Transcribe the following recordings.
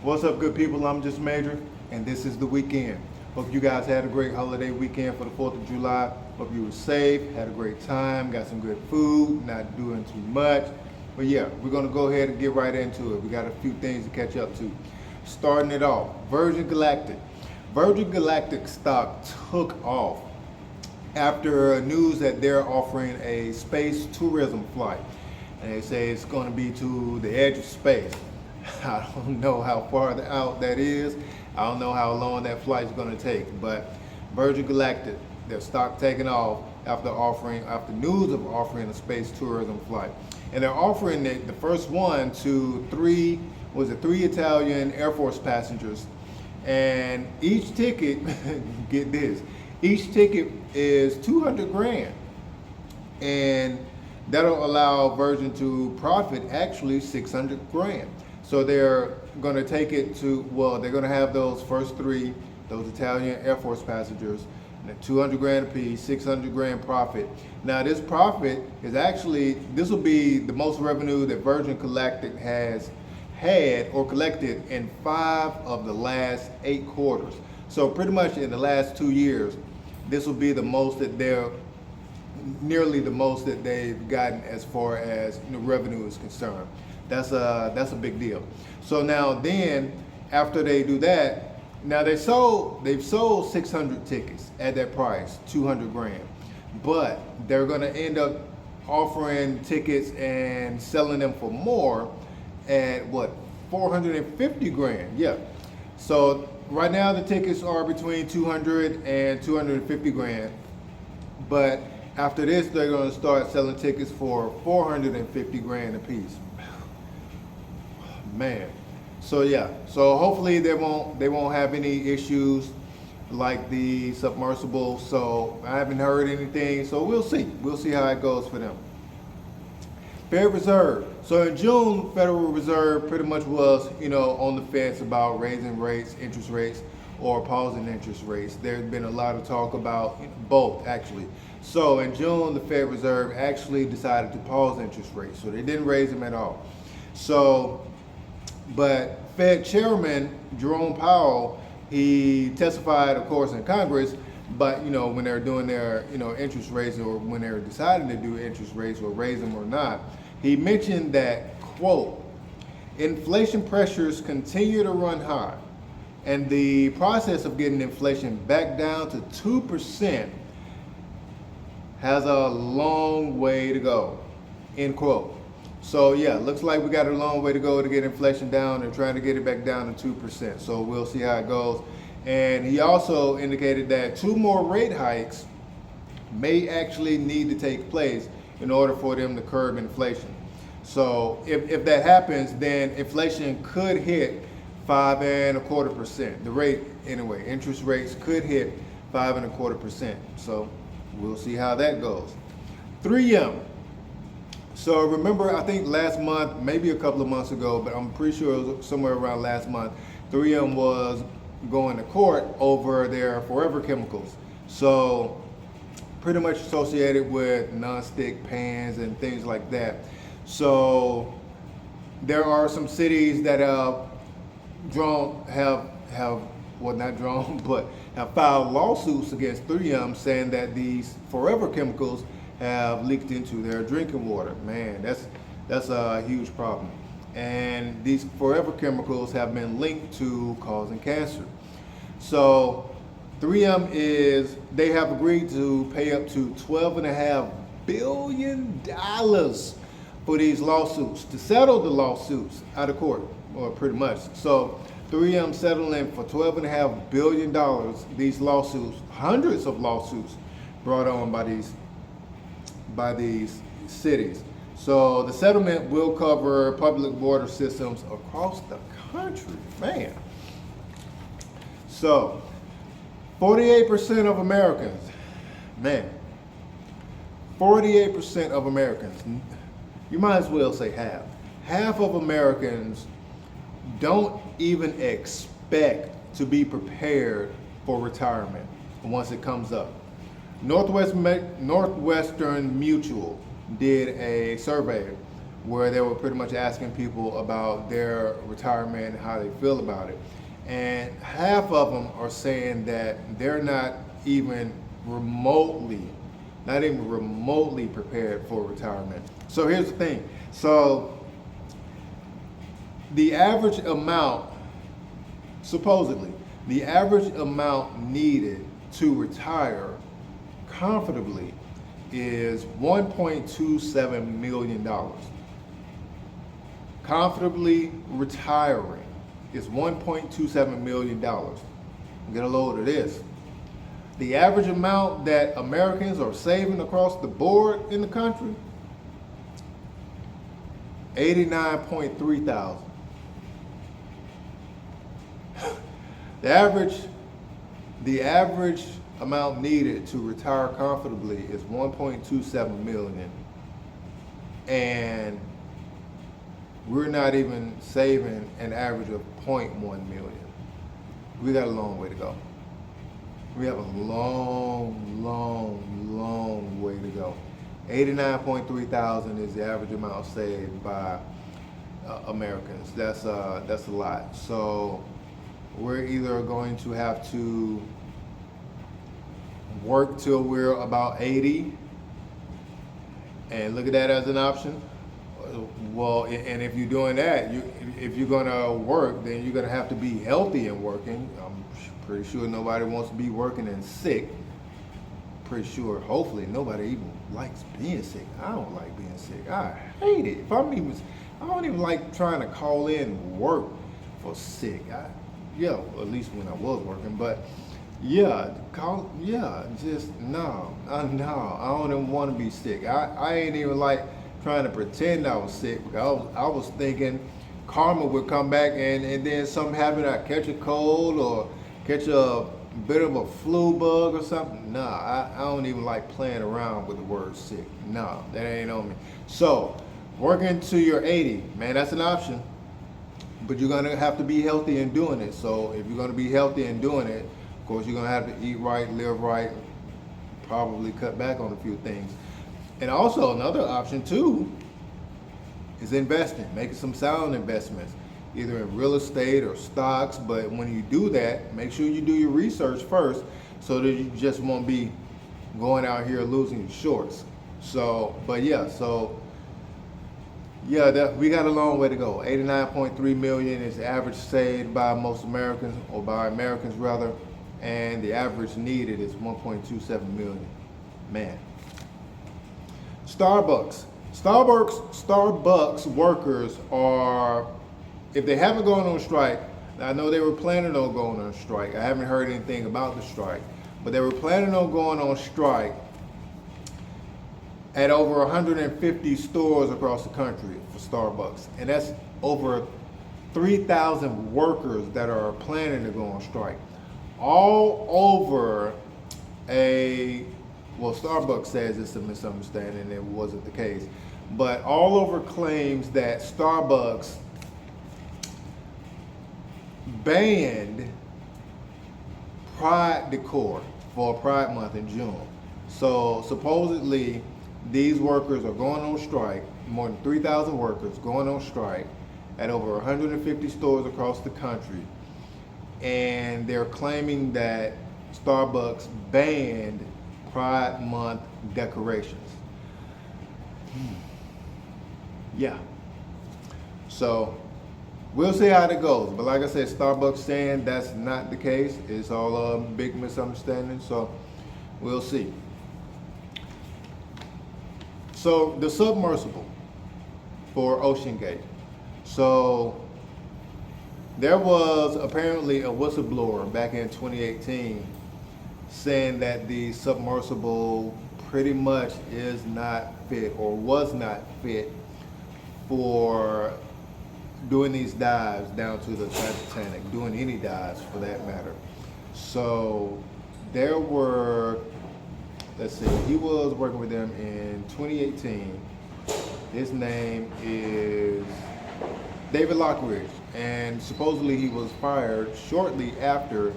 What's up, good people? I'm just Major, and this is the weekend. Hope you guys had a great holiday weekend for the 4th of July. Hope you were safe, had a great time, got some good food, not doing too much. But yeah, we're going to go ahead and get right into it. We got a few things to catch up to. Starting it off, Virgin Galactic. Virgin Galactic stock took off after news that they're offering a space tourism flight. And they say it's going to be to the edge of space. I don't know how far out that is. I don't know how long that flight is going to take. But Virgin Galactic, their stock taking off after news of offering a space tourism flight. And they're offering the first one to three Italian Air Force passengers. And each ticket, get this, each ticket is 200 grand. And that'll allow Virgin to profit actually 600 grand. So they're going to take it to, well, they're going to have those first three, those Italian Air Force passengers, 200 grand apiece, 600 grand profit. Now this profit is actually, this will be the most revenue that Virgin Galactic has had or collected in 5 of the last 8 quarters. So pretty much in the last 2 years, this will be the most that nearly the most that they've gotten as far as revenue is concerned. That's a big deal. So now then, after they do that, now they've sold 600 tickets at that price, 200 grand. But they're gonna end up offering tickets and selling them for more at what, 450 grand, yeah. So right now the tickets are between 200 and 250 grand. But after this, they're gonna start selling tickets for 450 grand a piece. Man, so yeah, so hopefully they won't have any issues like the submersible. So I haven't heard anything, so we'll see how it goes for them. Federal Reserve. So in June, Federal Reserve pretty much was on the fence about raising rates, interest rates, or pausing interest rates. There's been a lot of talk about both actually. So in June, the Federal Reserve actually decided to pause interest rates, so they didn't raise them at all. So but Fed Chairman Jerome Powell, he testified, of course, in Congress, but when they're doing their interest rates, or when they're deciding to do interest rates or raise them or not, he mentioned that, quote, inflation pressures continue to run high, and the process of getting inflation back down to 2% has a long way to go, end quote. So yeah, looks like we got a long way to go to get inflation down and trying to get it back down to 2%. So we'll see how it goes. And he also indicated that 2 more rate hikes may actually need to take place in order for them to curb inflation. So if that happens, then inflation could hit 5.25%. The rate, anyway, interest rates could hit 5.25%. So we'll see how that goes. 3M. So remember, I think last month, maybe a couple of months ago, but I'm pretty sure it was somewhere around last month, 3M was going to court over their forever chemicals. So pretty much associated with nonstick pans and things like that. So there are some cities that have filed lawsuits against 3M saying that these forever chemicals have leaked into their drinking water. Man, that's a huge problem. And these forever chemicals have been linked to causing cancer. So 3M they have agreed to pay up to $12.5 billion for these lawsuits, to settle the lawsuits out of court, or pretty much. So 3M settling for $12.5 billion these lawsuits, hundreds of lawsuits brought on by these cities. So the settlement will cover public water systems across the country, man. So 48% of Americans, man, 48% of Americans, you might as well say half of Americans don't even expect to be prepared for retirement once it comes up. Northwestern Mutual did a survey where they were pretty much asking people about their retirement and how they feel about it. And half of them are saying that they're not even remotely prepared for retirement. So here's the thing. So the average amount, supposedly, the average amount needed to retire comfortably is $1.27 million. Comfortably retiring is $1.27 million. Get a load of this. The average amount that Americans are saving across the board in the country, 89.3 thousand. The average amount needed to retire comfortably is 1.27 million, and we're not even saving an average of 0.1 million. We got a long way to go. We have a long way to go. 89.3 thousand is the average amount saved by Americans. That's a lot. So we're either going to have to work till we're about 80 and look at that as an option. Well, and if you're doing that, if you're gonna work, then you're gonna have to be healthy and working. I'm pretty sure nobody wants to be working and sick. Pretty sure, hopefully, nobody even likes being sick. I don't like being sick. I hate it. I don't even like trying to call in work for sick. Yeah, at least when I was working, but no. I don't even want to be sick. I ain't even like trying to pretend I was sick, because I was thinking karma would come back and then something happened. I catch a cold or catch a bit of a flu bug or something. Nah, I don't even like playing around with the word sick. No, that ain't on me. So working to your 80, man, that's an option. But you're gonna have to be healthy in doing it. So if you're gonna be healthy in doing it, of course you're gonna have to eat right, live right, probably cut back on a few things. And also another option too is investing, making some sound investments, either in real estate or stocks. But when you do that, make sure you do your research first, so that you just won't be going out here losing your shorts. We got a long way to go. 89.3 million is the average saved by most Americans, or by Americans rather, and the average needed is 1.27 million. Man. Starbucks workers are, if they haven't gone on strike, I know they were planning on going on strike. I haven't heard anything about the strike, but they were planning on going on strike at over 150 stores across the country for Starbucks. And that's over 3,000 workers that are planning to go on strike. All over Starbucks says it's a misunderstanding and it wasn't the case. But all over claims that Starbucks banned Pride decor for Pride Month in June. So supposedly these workers are going on strike, more than 3,000 workers going on strike at over 150 stores across the country. And they're claiming that Starbucks banned Pride Month decorations. Yeah. So we'll see how that goes. But like I said, Starbucks saying that's not the case. It's all a big misunderstanding. So we'll see. So the submersible for Oceangate. So there was apparently a whistleblower back in 2018 saying that the submersible pretty much is not fit, or was not fit, for doing these dives down to the Titanic, doing any dives for that matter. So there were, let's see, he was working with them in 2018. His name is David Lockridge, and supposedly he was fired shortly after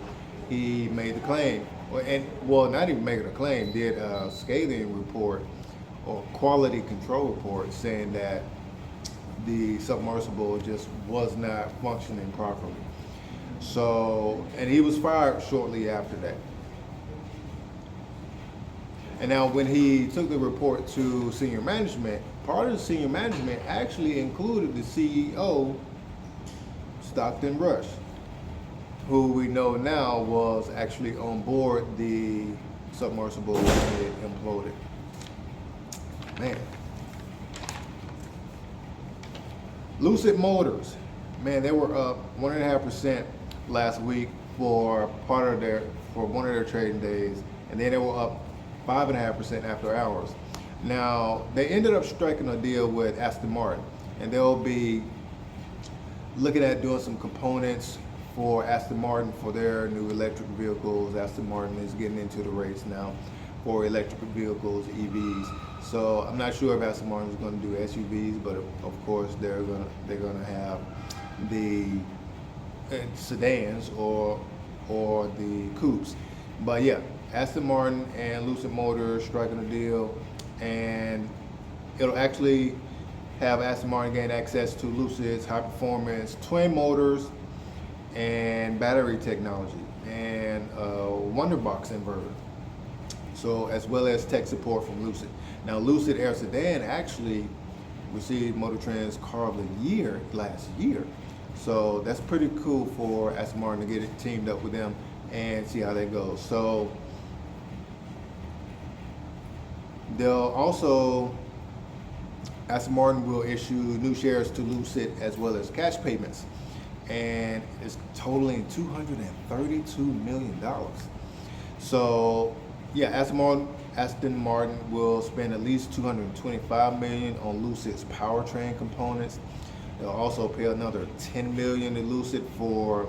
he made the claim. Not even making a claim, did a scathing report or quality control report saying that the submersible just was not functioning properly. So, and he was fired shortly after that. And now when he took the report to senior management, part of the senior management actually included the CEO, Stockton Rush, who we know now was actually on board the submersible when it imploded. Man. Lucid Motors, man, they were up 1.5% last week for one of their trading days, and then they were up 5.5% after hours. Now, they ended up striking a deal with Aston Martin, and they'll be looking at doing some components for Aston Martin for their new electric vehicles. Aston Martin is getting into the race now for electric vehicles, EVs. So I'm not sure if Aston Martin is going to do SUVs, but of course they're gonna have the sedans or the coupes. But yeah, Aston Martin and Lucid Motors striking a deal, and it'll actually have Aston Martin gain access to Lucid's high performance twin motors and battery technology and Wonderbox inverter. So as well as tech support from Lucid. Now Lucid Air Sedan actually received Motor Trend's Car of the Year last year. So that's pretty cool for Aston Martin to get it teamed up with them and see how that goes. So they'll also, Aston Martin will issue new shares to Lucid as well as cash payments, and it's totaling $232 million. So yeah, Aston Martin will spend at least $225 million on Lucid's powertrain components. They'll also pay another $10 million to Lucid for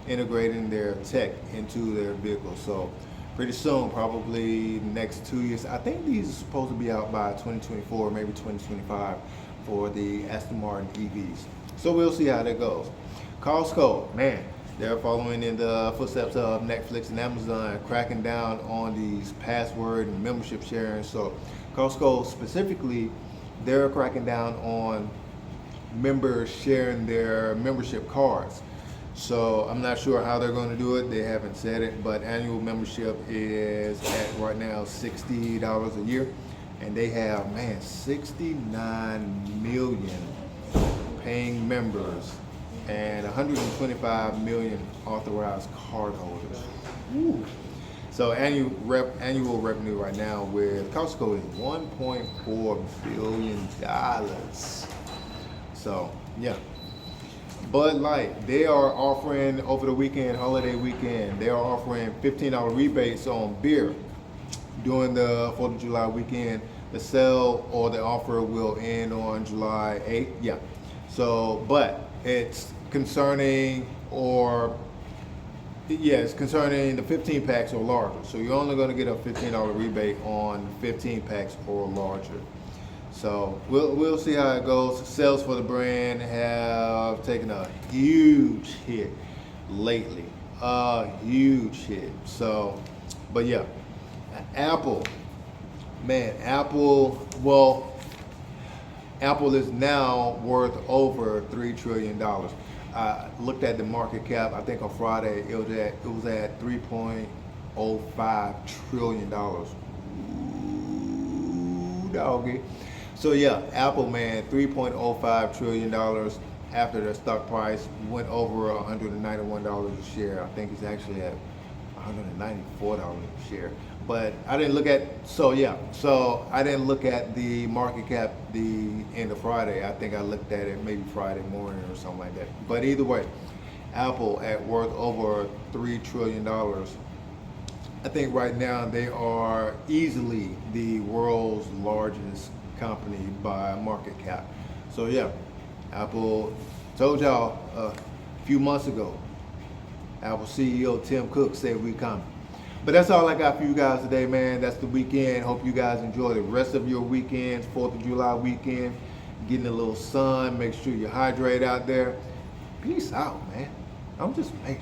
integrating their tech into their vehicles. So pretty soon, probably next 2 years. I think these are supposed to be out by 2024, maybe 2025 for the Aston Martin EVs. So we'll see how that goes. Costco, man, they're following in the footsteps of Netflix and Amazon, cracking down on these password and membership sharing. So Costco specifically, they're cracking down on members sharing their membership cards. So I'm not sure how they're going to do it. They haven't said it, but annual membership is at right now $60 a year, and they have, man, 69 million paying members and 125 million authorized cardholders. Woo. So annual revenue right now with Costco is $1.4 billion. So yeah. Bud Light, they are offering over the weekend, holiday weekend, they are offering $15 rebates on beer during the 4th of July weekend. The sale or the offer will end on July 8th. Yeah. So, but it's concerning it's concerning the 15 packs or larger. So you're only going to get a $15 rebate on 15 packs or larger. So we'll see how it goes. Sales for the brand have taken a huge hit lately, a huge hit. So, but yeah, Apple, man, Apple is now worth over $3 trillion. I looked at the market cap. I think on Friday it was at $3.05 trillion. Ooh, doggy. So yeah, Apple, man, $3.05 trillion after their stock price went over $191 a share. I think it's actually at $194 a share. But I didn't look at, I didn't look at the market cap the end of Friday. I think I looked at it maybe Friday morning or something like that. But either way, Apple at worth over $3 trillion. I think right now they are easily the world's largest company by market cap. So yeah, Apple, told y'all a few months ago, Apple CEO Tim Cook said we coming. But that's all I got for you guys today, man. That's the weekend. Hope you guys enjoy the rest of your weekends, 4th of July weekend, getting a little sun. Make sure you hydrate out there. Peace out, man. I'm just Major.